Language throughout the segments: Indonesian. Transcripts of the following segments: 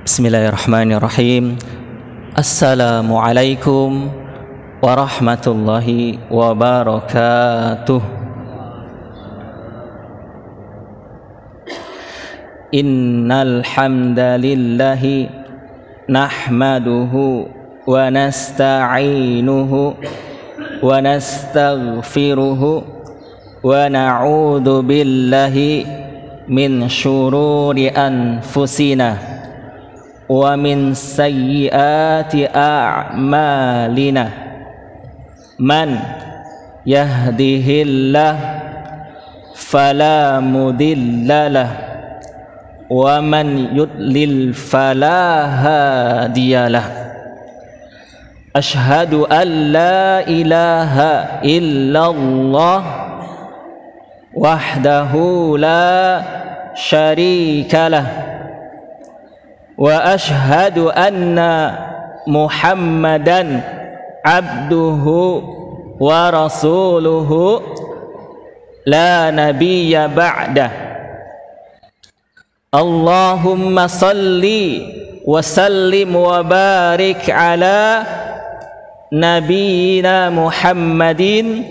Bismillahirrahmanirrahim. Assalamualaikum warahmatullahi wabarakatuh. Innal hamdalillahi nahmaduhu wa nasta'inuhu wa nastaghfiruhu wa na'udzu billahi min syururi anfusina wa min sayyiati a'malina. Man yahdihillah fala mudhillalah wa man yudlil fala hadiyalah. Asyhadu an la ilaha illallah wahdahu la syarikalah wa ashhadu anna Muhammadan abduhu wa rasuluhu la nabiyya ba'dah. Allahumma salli wa sallim wa barik ala nabiyyina Muhammadin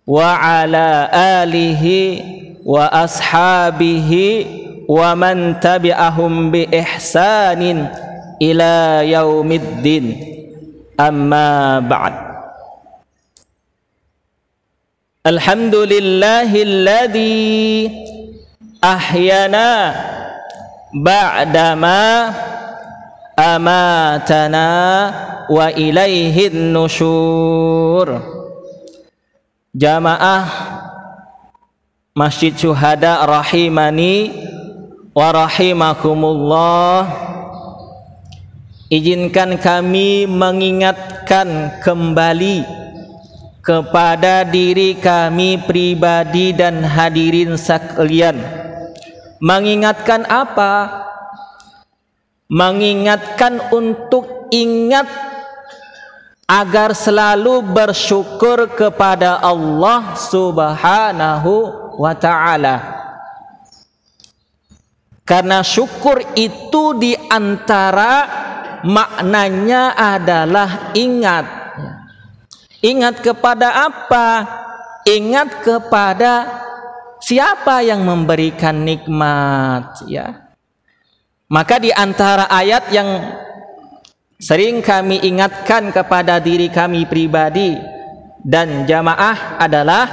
wa ala alihi wa ashabihi wa man tabi'ahum bi ihsanin ila yaumiddin. Amma ba'd. Alhamdulillahilladzi ahyana ba'dama amatana wa ilaihin nusyur. Jamaah Masjid Syuhada rahimani wa rahimakumullah, izinkan kami mengingatkan kembali kepada diri kami pribadi dan hadirin sekalian. Mengingatkan apa? Mengingatkan untuk ingat agar selalu bersyukur kepada Allah Subhanahu wa ta'ala. Karena syukur itu diantara maknanya adalah ingat. Ingat kepada apa? Ingat kepada siapa yang memberikan nikmat, ya. Maka di antara ayat yang sering kami ingatkan kepada diri kami pribadi dan jamaah adalah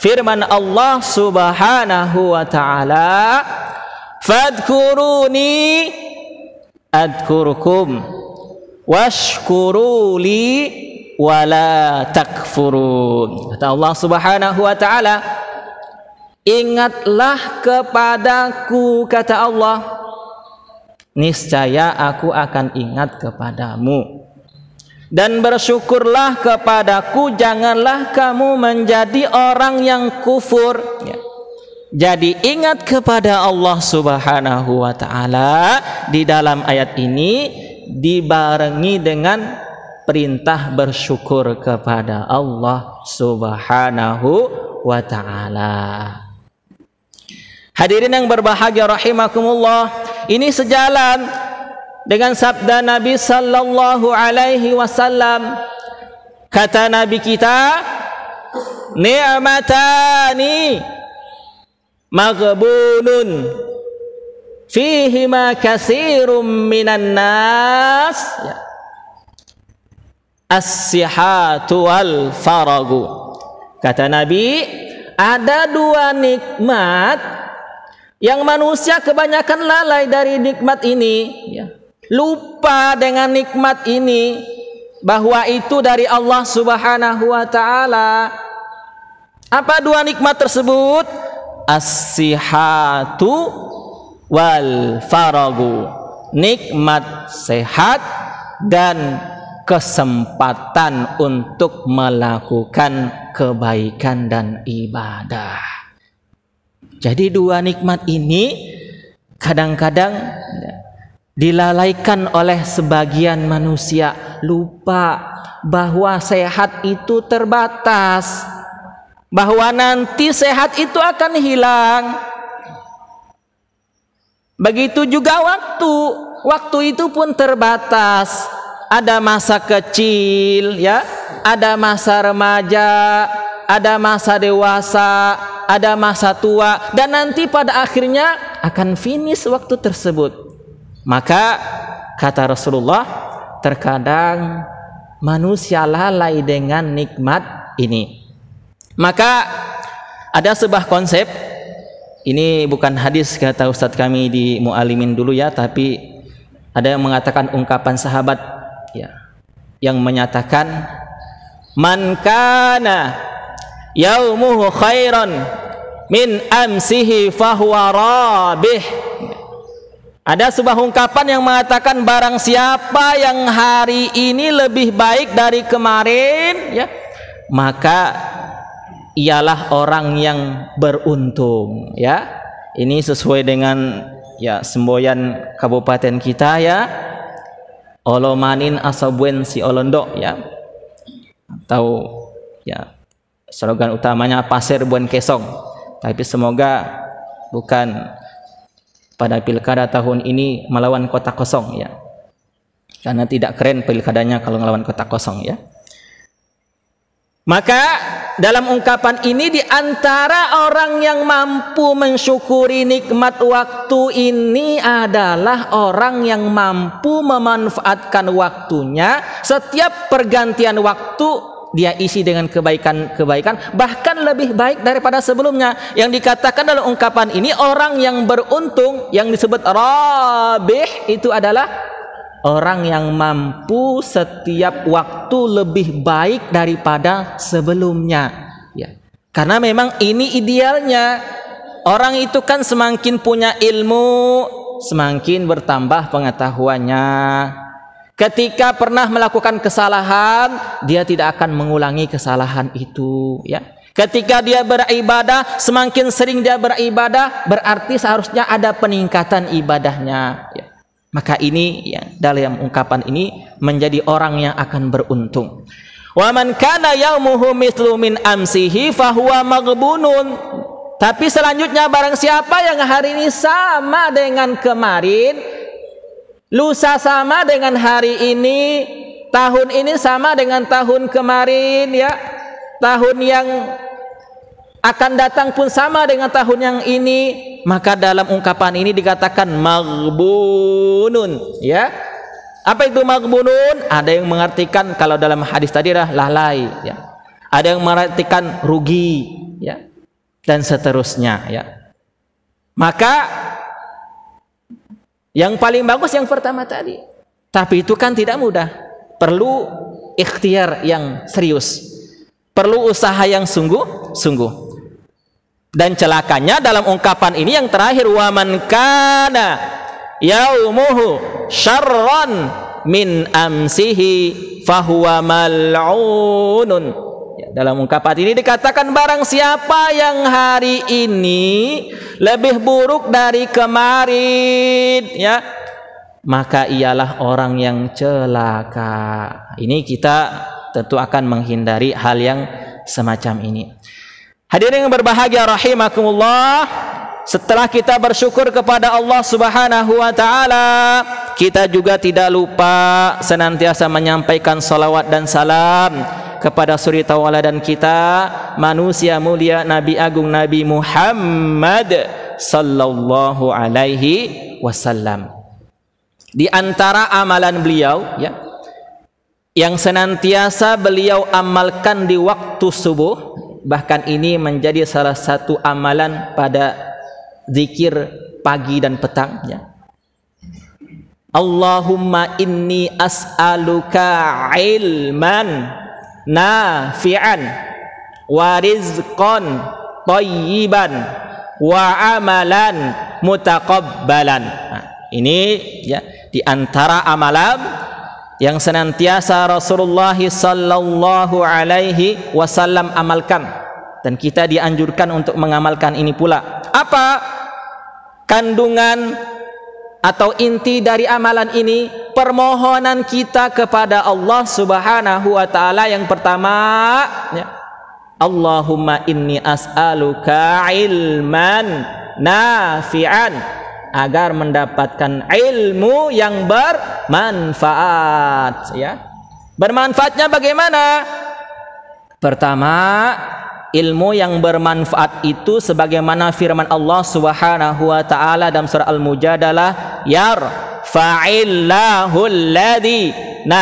firman Allah Subhanahu wa ta'ala, fadhkuruni adhkurkum washkuruli wala takfurun. Kata Allah Subhanahu wa ta'ala, ingatlah kepadaku, kata Allah, niscaya aku akan ingat kepadamu, dan bersyukurlah kepadaku, janganlah kamu menjadi orang yang kufur, ya. Jadi ingat kepada Allah Subhanahu wa ta'ala di dalam ayat ini dibarengi dengan perintah bersyukur kepada Allah Subhanahu wa ta'ala. Hadirin yang berbahagia rahimakumullah, ini sejalan dengan sabda Nabi sallallahu alaihi wasallam. Kata Nabi kita, ni'matani maghbunun fihima katsirum minan nas, ya. As-sihhatu wal faragu. Kata Nabi, ada dua nikmat yang manusia kebanyakan lalai dari nikmat ini, ya. Lupa dengan nikmat ini, bahwa itu dari Allah Subhanahu wa ta'ala. Apa dua nikmat tersebut? As-sihhatu wal faragu, nikmat sehat dan kesempatan untuk melakukan kebaikan dan ibadah. Jadi dua nikmat ini kadang-kadang dilalaikan oleh sebagian manusia, lupa bahwa sehat itu terbatas, bahwa nanti sehat itu akan hilang. Begitu juga waktu. waktu itu pun terbatas. Ada masa kecil, ya, ada masa remaja, ada masa dewasa, ada masa tua, dan nanti pada akhirnya akan finish waktu tersebut. Maka kata Rasulullah, terkadang manusia lalai dengan nikmat ini. Maka ada sebuah konsep, ini bukan hadis kata Ustadz kami di Mu'alimin dulu ya, tapi ada yang mengatakan ungkapan sahabat ya, yang menyatakan man kana yaumuhu khairan min amsihi fahuwa rabih. Ada sebuah ungkapan yang mengatakan barang siapa yang hari ini lebih baik dari kemarin, ya, maka ialah orang yang beruntung, ya. Ini sesuai dengan ya semboyan kabupaten kita ya. Olomanin asabuen si olondo ya. Atau ya slogan utamanya pasir buen kesong. Tapi semoga bukan pada pilkada tahun ini melawan kota kosong ya. Karena tidak keren pilkadanya kalau melawan kota kosong ya. Maka dalam ungkapan ini, di antara orang yang mampu mensyukuri nikmat waktu ini adalah orang yang mampu memanfaatkan waktunya. Setiap pergantian waktu dia isi dengan kebaikan-kebaikan, bahkan lebih baik daripada sebelumnya. Yang dikatakan dalam ungkapan ini, orang yang beruntung, yang disebut rabih, itu adalah orang yang mampu setiap waktu lebih baik daripada sebelumnya ya. Karena memang ini idealnya. Orang itu kan semakin punya ilmu, semakin bertambah pengetahuannya. Ketika pernah melakukan kesalahan, dia tidak akan mengulangi kesalahan itu ya. Ketika dia beribadah, semakin sering dia beribadah, berarti seharusnya ada peningkatan ibadahnya ya. Maka ini ya, dalam ungkapan ini menjadi orang yang akan beruntung. Wa man kana yaumuhu mithlu min amsihi fahuwa maghbunun. Tapi selanjutnya barang siapa yang hari ini sama dengan kemarin, lusa sama dengan hari ini, tahun ini sama dengan tahun kemarin ya, tahun yang akan datang pun sama dengan tahun yang ini, maka dalam ungkapan ini dikatakan maghbunun ya. Apa itu maghbunun? Ada yang mengartikan kalau dalam hadis tadi adalah lalai ya. Ada yang mengartikan rugi ya, dan seterusnya ya. Maka yang paling bagus yang pertama tadi. Tapi itu kan tidak mudah. Perlu ikhtiar yang serius. Perlu usaha yang sungguh-sungguh. Dan celakanya dalam ungkapan ini yang terakhir, wa man kana yaumuhu syarran min amsihi fahuwa mal'unun. Ya, dalam ungkapan ini dikatakan barang siapa yang hari ini lebih buruk dari kemarin ya, maka ialah orang yang celaka. Ini kita tentu akan menghindari hal yang semacam ini. Hadirin yang berbahagia rahimakumullah, setelah kita bersyukur kepada Allah Subhanahu wa taala, kita juga tidak lupa senantiasa menyampaikan salawat dan salam kepada suri tauladan kita, manusia mulia Nabi agung Nabi Muhammad sallallahu alaihi wasallam. Di antara amalan beliau ya, yang senantiasa beliau amalkan di waktu subuh, bahkan ini menjadi salah satu amalan pada zikir pagi dan petang ya. Allahumma inni as'aluka ilman nafi'an wa rizqan thayyiban wa amalan mutaqabbalan. Nah, ini ya di antara amalan yang senantiasa Rasulullah sallallahu alaihi wasallam amalkan, dan kita dianjurkan untuk mengamalkan ini pula. Apa kandungan atau inti dari amalan ini? Permohonan kita kepada Allah Subhanahu wa taala yang pertama ya, Allahumma inni as'aluka ilman nafi'an agar mendapatkan ilmu yang bermanfaat, ya. Bermanfaatnya bagaimana? Pertama, ilmu yang bermanfaat itu sebagaimana firman Allah Subhanahu wa taala dalam surah Al-Mujadalah, yarfa'illahu alladhina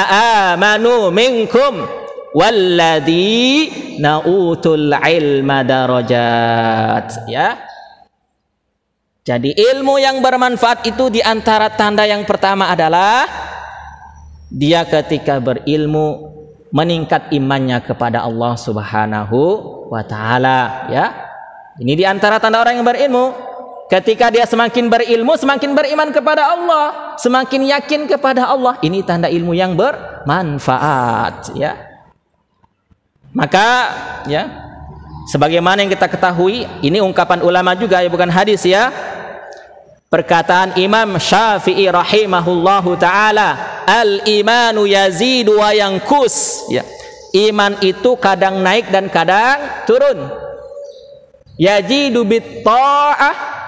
amanu minkum walladhina utul ilma darajat, ya. Jadi ilmu yang bermanfaat itu di antara tanda yang pertama adalah dia ketika berilmu meningkat imannya kepada Allah Subhanahu wa taala, ya. Ini di antara tanda orang yang berilmu. Ketika dia semakin berilmu, semakin beriman kepada Allah, semakin yakin kepada Allah. Ini tanda ilmu yang bermanfaat, ya. Maka, ya, sebagaimana yang kita ketahui, ini ungkapan ulama juga, ya, bukan hadis, ya. Perkataan Imam Syafi'i rahimahullahu ta'ala, al-imanu yazidu wa yankus, ya. Iman itu kadang naik dan kadang turun. Yazidu bit-ta'ah,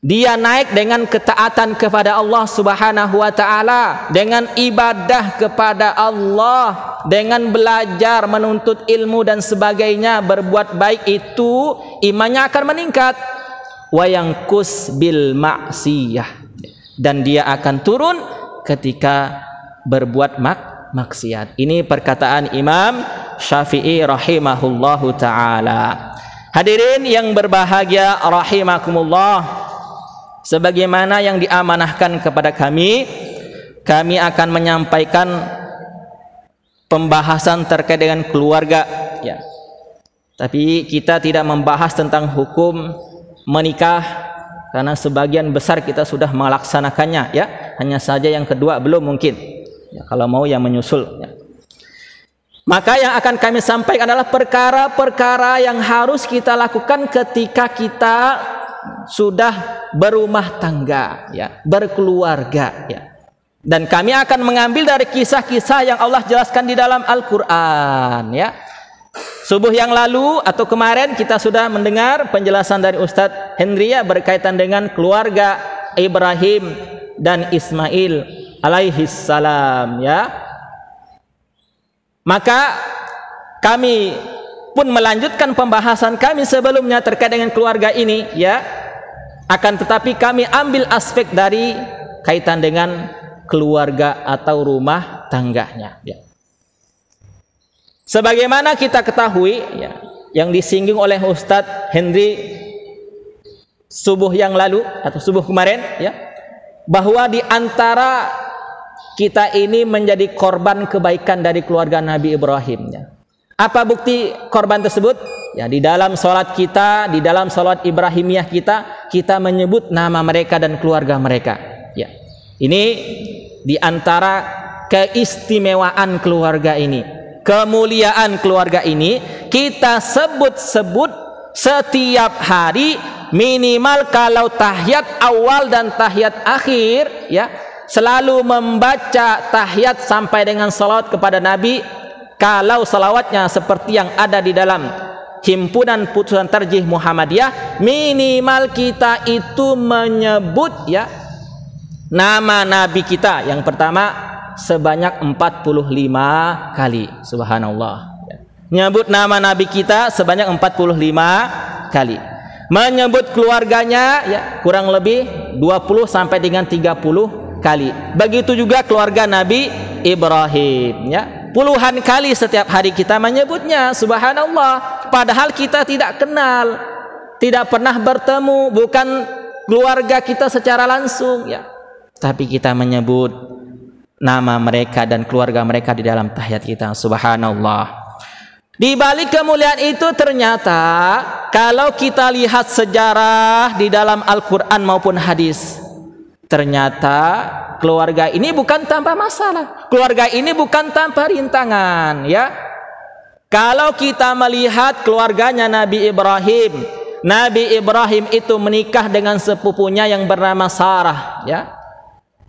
dia naik dengan ketaatan kepada Allah Subhanahu wa ta'ala, dengan ibadah kepada Allah, dengan belajar, menuntut ilmu dan sebagainya, berbuat baik, itu imannya akan meningkat. Wa yankus bil maksiyah, dan dia akan turun ketika berbuat maksiat. Ini perkataan Imam Syafi'i rahimahullahu ta'ala. Hadirin yang berbahagia rahimakumullah, sebagaimana yang diamanahkan kepada kami akan menyampaikan pembahasan terkait dengan keluarga, ya. Tapi kita tidak membahas tentang hukum menikah karena sebagian besar kita sudah melaksanakannya, ya. Hanya saja yang kedua belum mungkin, ya, kalau mau yang menyusul, ya. Maka yang akan kami sampaikan adalah perkara-perkara yang harus kita lakukan ketika kita sudah berumah tangga, ya, berkeluarga, ya. Dan kami akan mengambil dari kisah-kisah yang Allah jelaskan di dalam Al-Quran, ya. Subuh yang lalu atau kemarin kita sudah mendengar penjelasan dari Ustadz Hendria berkaitan dengan keluarga Ibrahim dan Ismail alaihissalam, ya. Maka kami pun melanjutkan pembahasan kami sebelumnya terkait dengan keluarga ini, ya. Akan tetapi kami ambil aspek dari kaitan dengan keluarga atau rumah tangganya, ya. Sebagaimana kita ketahui, ya, yang disinggung oleh Ustadz Henry subuh yang lalu atau subuh kemarin, ya, bahwa di antara kita ini menjadi korban kebaikan dari keluarga Nabi Ibrahim, ya. Apa bukti korban tersebut? Ya, di dalam sholat kita, di dalam sholat Ibrahimiyah kita menyebut nama mereka dan keluarga mereka, ya. Ini di antara keistimewaan keluarga ini, kemuliaan keluarga ini, kita sebut-sebut setiap hari, minimal kalau tahiyat awal dan tahiyat akhir, ya, selalu membaca tahiyat sampai dengan salawat kepada Nabi. Kalau salawatnya seperti yang ada di dalam himpunan putusan tarjih Muhammadiyah, minimal kita itu menyebut, ya, nama Nabi kita yang pertama sebanyak 45 kali. Subhanallah, ya. Menyebut nama Nabi kita sebanyak 45 kali. Menyebut keluarganya, ya, kurang lebih 20 sampai dengan 30 kali. Begitu juga keluarga Nabi Ibrahim, ya. Puluhan kali setiap hari kita menyebutnya. Subhanallah. Padahal kita tidak kenal, tidak pernah bertemu, bukan keluarga kita secara langsung, ya. Tapi kita menyebut nama mereka dan keluarga mereka di dalam tahiyat kita. Subhanallah. Di balik kemuliaan itu ternyata kalau kita lihat sejarah di dalam Al-Quran maupun hadis, ternyata keluarga ini bukan tanpa masalah, keluarga ini bukan tanpa rintangan, ya. Kalau kita melihat keluarganya Nabi Ibrahim itu menikah dengan sepupunya yang bernama Sarah, ya.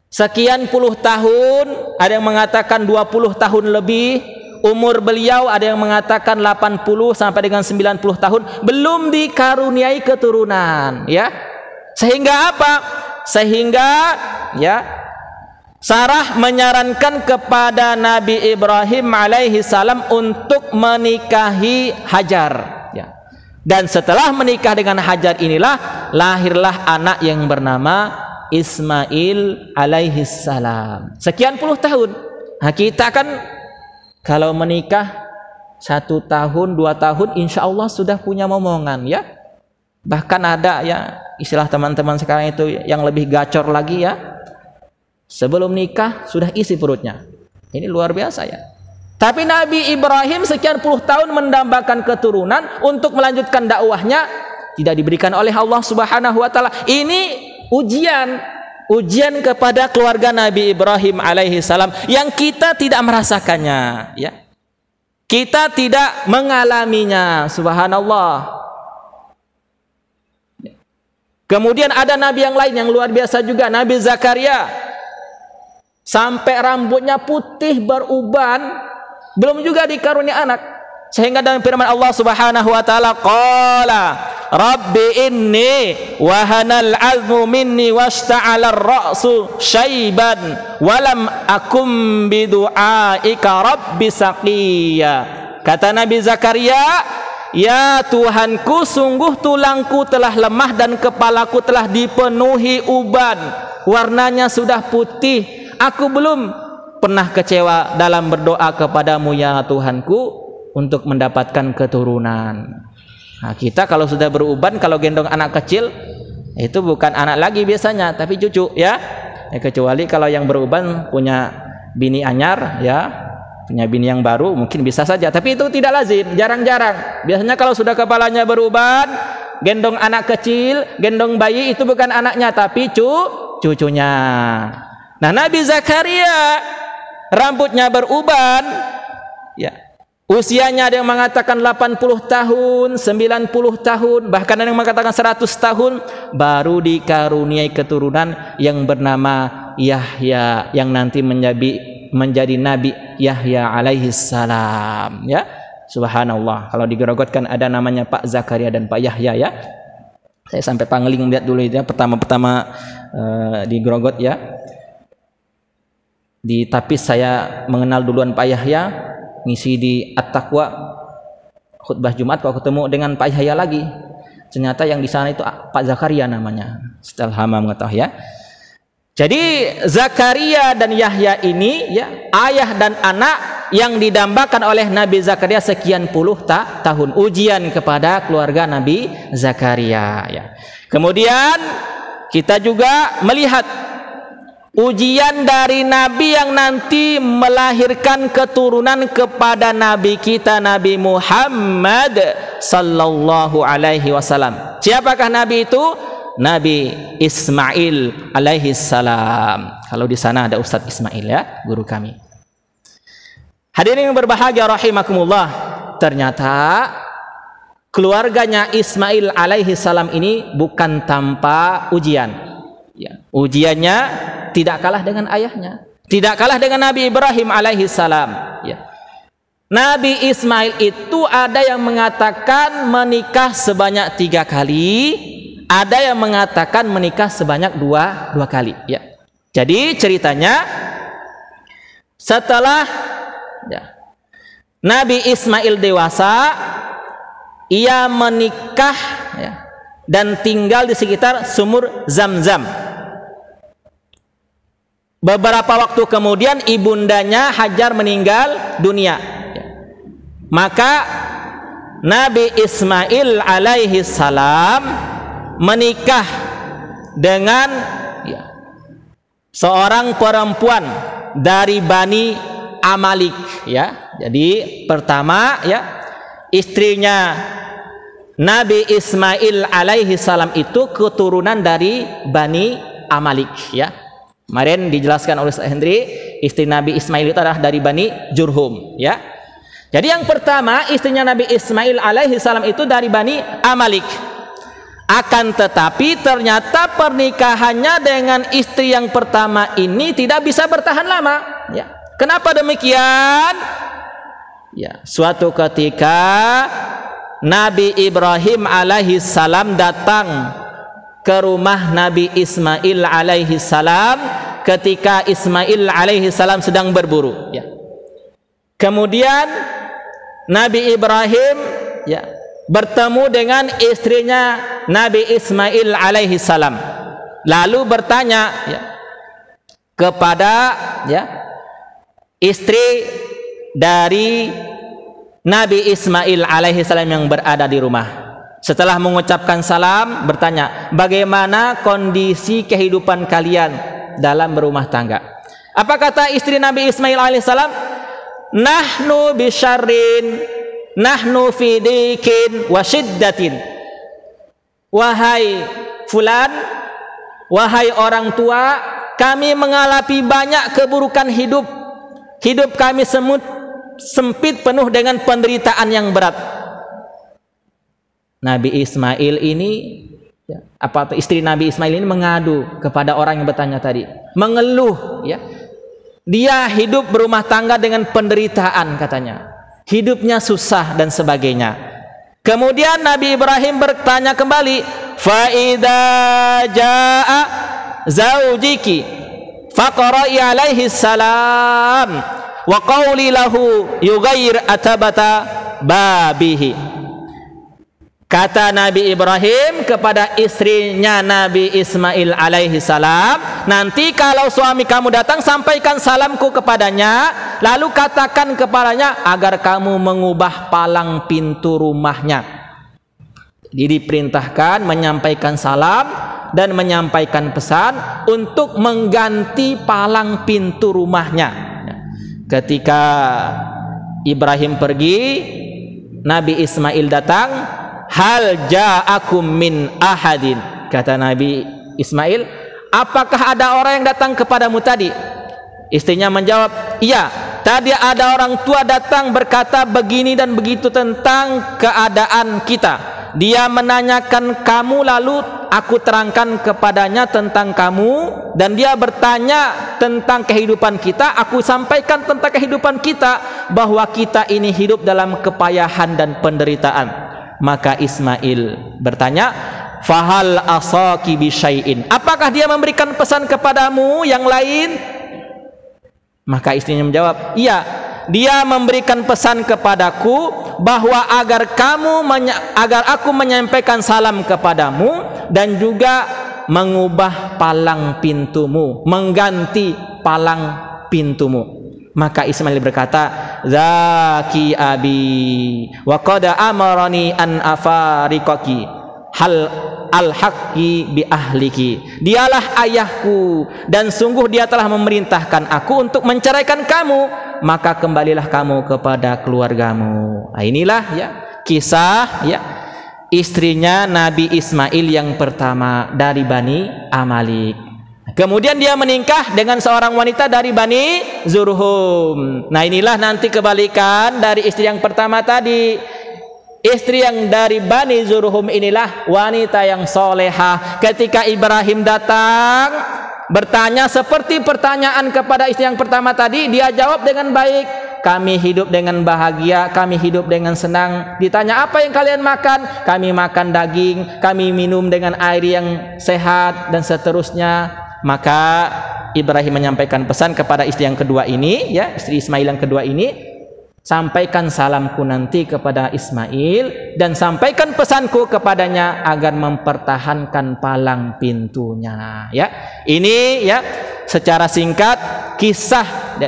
Sekian puluh tahun, ada yang mengatakan 20 tahun lebih. Umur beliau ada yang mengatakan 80 sampai dengan 90 tahun, belum dikaruniai keturunan, ya. Sehingga apa? Sehingga ya Sarah menyarankan kepada Nabi Ibrahim alaihi salam untuk menikahi Hajar ya. Dan setelah menikah dengan Hajar inilah lahirlah anak yang bernama Ismail alaihi salam. Sekian puluh tahun. Nah, kita kan kalau menikah 1 tahun 2 tahun insya Allah sudah punya momongan ya. Bahkan ada ya istilah teman-teman sekarang itu yang lebih gacor lagi ya, sebelum nikah sudah isi perutnya. Ini luar biasa ya. Tapi Nabi Ibrahim sekian puluh tahun mendambakan keturunan untuk melanjutkan dakwahnya, tidak diberikan oleh Allah Subhanahu wa taala. Ini ujian kepada keluarga Nabi Ibrahim alaihi salam yang kita tidak merasakannya ya. Kita tidak mengalaminya, subhanallah. Kemudian ada nabi yang lain yang luar biasa juga, Nabi Zakaria. Sampai rambutnya putih beruban, belum juga dikarunia anak. Sehingga dalam firman Allah Subhanahu wa taala, qala rabbi inni wahanal azmu minni washta'ala ar-ra'su syaiban walam akum bidu'aika rabbi saqiya. Kata Nabi Zakaria, ya Tuhanku, sungguh tulangku telah lemah dan kepalaku telah dipenuhi uban, warnanya sudah putih. Aku belum pernah kecewa dalam berdoa kepadamu ya Tuhanku untuk mendapatkan keturunan. Nah, kita kalau sudah beruban, kalau gendong anak kecil, itu bukan anak lagi biasanya, tapi cucu ya. Kecuali kalau yang beruban punya bini anyar ya, punya bini yang baru mungkin bisa saja, tapi itu tidak lazim, jarang-jarang. Biasanya kalau sudah kepalanya beruban, gendong anak kecil, gendong bayi, itu bukan anaknya tapi cucunya. Nah, Nabi Zakaria rambutnya beruban ya. Usianya ada yang mengatakan 80 tahun, 90 tahun, bahkan ada yang mengatakan 100 tahun baru dikaruniai keturunan yang bernama Yahya yang nanti menjadi Nabi Yahya alaihi salam ya. Subhanallah, kalau digerogotkan ada namanya Pak Zakaria dan Pak Yahya ya. Saya sampai pangling lihat dulu itu ya, pertama-pertama digerogot ya. Di Tapis saya mengenal duluan Pak Yahya, ngisi di At-Taqwa khutbah Jumat, kok ketemu dengan Pak Yahya lagi. Ternyata yang di sana itu Pak Zakaria namanya. Setelah lama mengetahui ya. Jadi Zakaria dan Yahya ini ya, ayah dan anak yang didambakan oleh Nabi Zakaria sekian puluh tahun, ujian kepada keluarga Nabi Zakaria ya. Kemudian kita juga melihat ujian dari Nabi yang nanti melahirkan keturunan kepada Nabi kita Nabi Muhammad sallallahu alaihi wasallam. Siapakah Nabi itu? Nabi Ismail alaihi salam. Kalau di sana ada Ustadz Ismail ya, guru kami. Hadirin yang berbahagia rahimakumullah, ternyata keluarganya Ismail alaihi salam ini bukan tanpa ujian. Ya, ujiannya tidak kalah dengan ayahnya, tidak kalah dengan Nabi Ibrahim alaihi salam ya. Nabi Ismail itu ada yang mengatakan menikah sebanyak 3 kali, ada yang mengatakan menikah sebanyak dua kali ya. Jadi ceritanya setelah ya, Nabi Ismail dewasa, ia menikah ya, dan tinggal di sekitar sumur Zam-Zam. Beberapa waktu kemudian ibundanya Hajar meninggal dunia. Maka Nabi Ismail alaihi salam menikah dengan ya, seorang perempuan dari Bani Amalik ya. Jadi pertama ya, istrinya Nabi Ismail alaihi salam itu keturunan dari Bani Amalik ya. Kemarin dijelaskan oleh Ustaz Hendri, istri Nabi Ismail itu adalah dari Bani Jurhum ya. Jadi yang pertama, istrinya Nabi Ismail alaihi salam itu dari Bani Amalik. Akan tetapi ternyata pernikahannya dengan istri yang pertama ini tidak bisa bertahan lama ya. Kenapa demikian? Ya, suatu ketika Nabi Ibrahim alaihi salam datang ke rumah Nabi Ismail alaihi salam ketika Ismail alaihi salam sedang berburu, ya. Kemudian Nabi Ibrahim, ya, bertemu dengan istrinya Nabi Ismail alaihi salam, lalu bertanya, ya, kepada, ya, istri dari Nabi Ismail alaihi salam yang berada di rumah. Setelah mengucapkan salam, bertanya, bagaimana kondisi kehidupan kalian dalam berumah tangga? Apa kata istri Nabi Ismail alaihissalam? Nahnu bisyarrin, nahnu fi dikin wa syiddatin. Wahai fulan, wahai orang tua, kami mengalami banyak keburukan hidup. Hidup kami sempit, penuh dengan penderitaan yang berat. Nabi Ismail ini, ya, istri Nabi Ismail ini mengadu kepada orang yang bertanya tadi, mengeluh, ya, dia hidup berumah tangga dengan penderitaan, katanya, hidupnya susah dan sebagainya. Kemudian Nabi Ibrahim bertanya kembali, fa idza jaa zaujiki faqra'i alaihi salam wa qawli lahu yughayyir atabata babihi. Kata Nabi Ibrahim kepada istrinya Nabi Ismail alaihi salam, nanti kalau suami kamu datang, sampaikan salamku kepadanya, lalu katakan kepadanya agar kamu mengubah palang pintu rumahnya. Jadi diperintahkan menyampaikan salam dan menyampaikan pesan untuk mengganti palang pintu rumahnya. Ketika Ibrahim pergi, Nabi Ismail datang. Hal ja'akum min ahadin, kata Nabi Ismail, apakah ada orang yang datang kepadamu tadi? Istrinya menjawab, iya, tadi ada orang tua datang berkata begini dan begitu tentang keadaan kita. Dia menanyakan kamu, lalu aku terangkan kepadanya tentang kamu, dan dia bertanya tentang kehidupan kita. Aku sampaikan tentang kehidupan kita, bahwa kita ini hidup dalam kepayahan dan penderitaan. Maka Ismail bertanya, fahal asaki bisyai'in, apakah dia memberikan pesan kepadamu yang lain? Maka istrinya menjawab, iya, dia memberikan pesan kepadaku bahwa agar aku menyampaikan salam kepadamu dan juga mengubah palang pintumu, mengganti palang pintumu. Maka Ismail berkata, zaki abi wa qad amarani an afariqaki hal al-haqqi bi ahliki. Dialah ayahku dan sungguh dia telah memerintahkan aku untuk menceraikan kamu, maka kembalilah kamu kepada keluargamu. Nah, inilah, ya, kisah, ya, istrinya Nabi Ismail yang pertama dari Bani Amalek. Kemudian dia menikah dengan seorang wanita dari Bani Zurhum. Nah, inilah nanti kebalikan dari istri yang pertama tadi. Istri yang dari Bani Zurhum inilah wanita yang solehah. Ketika Ibrahim datang bertanya seperti pertanyaan kepada istri yang pertama tadi, dia jawab dengan baik. Kami hidup dengan bahagia, kami hidup dengan senang. Ditanya apa yang kalian makan? Kami makan daging, kami minum dengan air yang sehat, dan seterusnya. Maka Ibrahim menyampaikan pesan kepada istri yang kedua ini, ya, istri Ismail yang kedua ini, sampaikan salamku nanti kepada Ismail dan sampaikan pesanku kepadanya agar mempertahankan palang pintunya. Ya, ini, ya, secara singkat kisah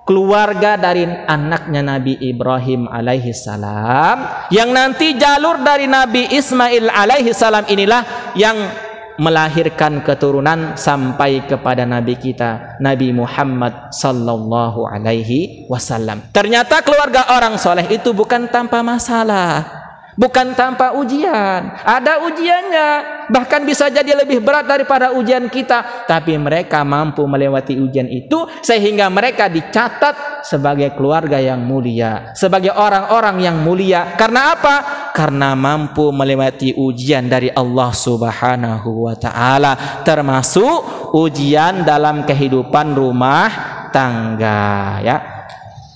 keluarga dari anaknya Nabi Ibrahim alaihi salam, yang nanti jalur dari Nabi Ismail alaihi salam inilah yang melahirkan keturunan sampai kepada Nabi kita Nabi Muhammad sallallahu alaihi wasallam. Ternyata keluarga orang soleh itu bukan tanpa masalah, bukan tanpa ujian. Ada ujiannya, bahkan bisa jadi lebih berat daripada ujian kita, tapi mereka mampu melewati ujian itu sehingga mereka dicatat sebagai keluarga yang mulia, sebagai orang-orang yang mulia. Karena apa? Karena mampu melewati ujian dari Allah Subhanahu wa ta'ala, termasuk ujian dalam kehidupan rumah tangga. Ya.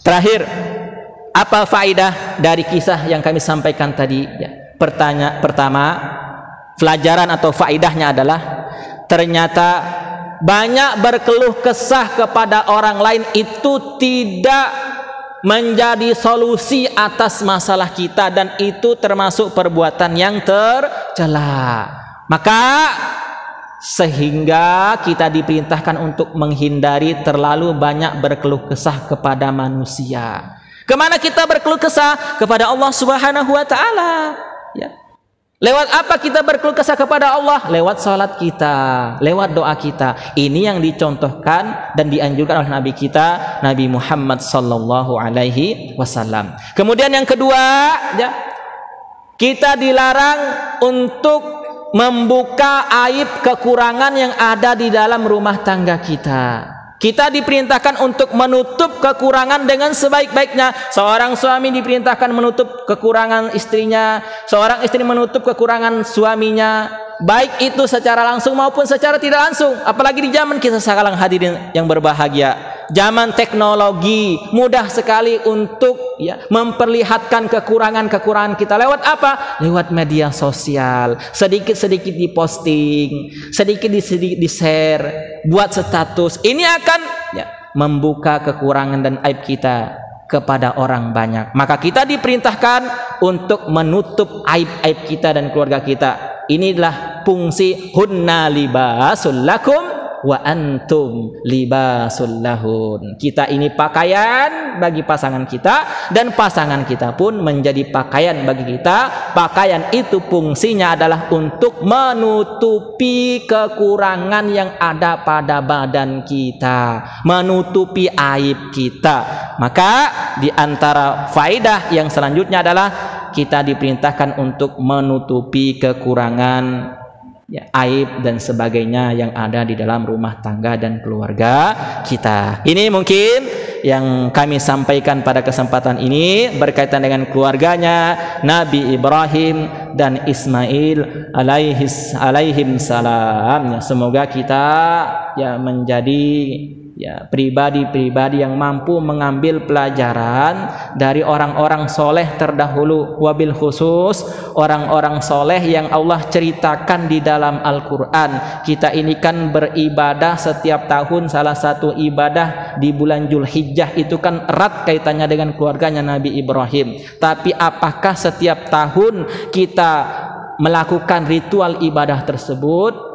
Terakhir, apa faedah dari kisah yang kami sampaikan tadi? Ya. Pertama, pelajaran atau faidahnya adalah ternyata banyak berkeluh kesah kepada orang lain itu tidak menjadi solusi atas masalah kita, dan itu termasuk perbuatan yang tercela. Maka sehingga kita diperintahkan untuk menghindari terlalu banyak berkeluh kesah kepada manusia. Kemana kita berkeluh kesah? Kepada Allah Subhanahu wa Ta'ala, ya. Lewat apa kita berkeluh kesah kepada Allah? Lewat salat kita, lewat doa kita. Ini yang dicontohkan dan dianjurkan oleh Nabi kita, Nabi Muhammad sallallahu alaihi wasallam. Kemudian yang kedua, ya, kita dilarang untuk membuka aib kekurangan yang ada di dalam rumah tangga kita. Kita diperintahkan untuk menutup kekurangan dengan sebaik-baiknya. Seorang suami diperintahkan menutup kekurangan istrinya, seorang istri menutup kekurangan suaminya, baik itu secara langsung maupun secara tidak langsung. Apalagi di zaman kita sekarang, hadirin yang berbahagia, zaman teknologi, mudah sekali untuk memperlihatkan kekurangan-kekurangan kita. Lewat apa? Lewat media sosial. Sedikit-sedikit diposting, sedikit-sedikit di-share, buat status. Ini akan membuka kekurangan dan aib kita kepada orang banyak. Maka kita diperintahkan untuk menutup aib-aib kita dan keluarga kita. Inilah fungsi hunna libasul lakum wa antum libasul lahun. Kita ini pakaian bagi pasangan kita, dan pasangan kita pun menjadi pakaian bagi kita. Pakaian itu fungsinya adalah untuk menutupi kekurangan yang ada pada badan kita, menutupi aib kita. Maka di antara faedah yang selanjutnya adalah kita diperintahkan untuk menutupi kekurangan, aib dan sebagainya yang ada di dalam rumah tangga dan keluarga kita. Ini mungkin yang kami sampaikan pada kesempatan ini berkaitan dengan keluarganya Nabi Ibrahim dan Ismail alaihim salam. Semoga kita menjadi pribadi-pribadi yang mampu mengambil pelajaran dari orang-orang soleh terdahulu, wabil khusus orang-orang soleh yang Allah ceritakan di dalam Al-Quran. Kita ini kan beribadah setiap tahun, salah satu ibadah di bulan Zulhijjah itu kan erat kaitannya dengan keluarganya Nabi Ibrahim. Tapi apakah setiap tahun kita melakukan ritual ibadah tersebut,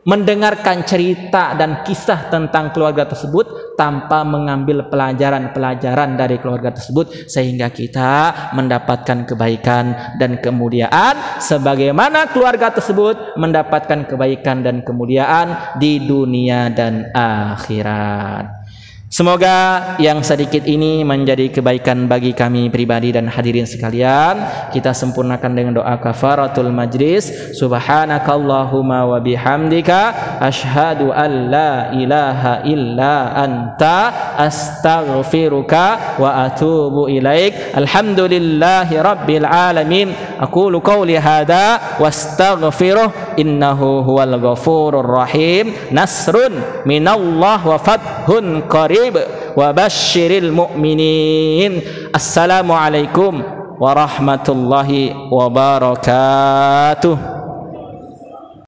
mendengarkan cerita dan kisah tentang keluarga tersebut tanpa mengambil pelajaran-pelajaran dari keluarga tersebut, sehingga kita mendapatkan kebaikan dan kemuliaan sebagaimana keluarga tersebut mendapatkan kebaikan dan kemuliaan di dunia dan akhirat. Semoga yang sedikit ini menjadi kebaikan bagi kami pribadi dan hadirin sekalian. Kita sempurnakan dengan doa kafaratul majlis. Subhanakallahumma wa bihamdika asyhadu an la ilaha illa anta astaghfiruka wa atubu ilaik. Alhamdulillahi rabbil alamin. Aqulu qawli hadza wastaghfiruh innahu huwal ghafurur rahim. Nasrun minallah wa fathun qarib wa basyiril mu'minin. Assalamualaikum warahmatullahi wabarakatuh.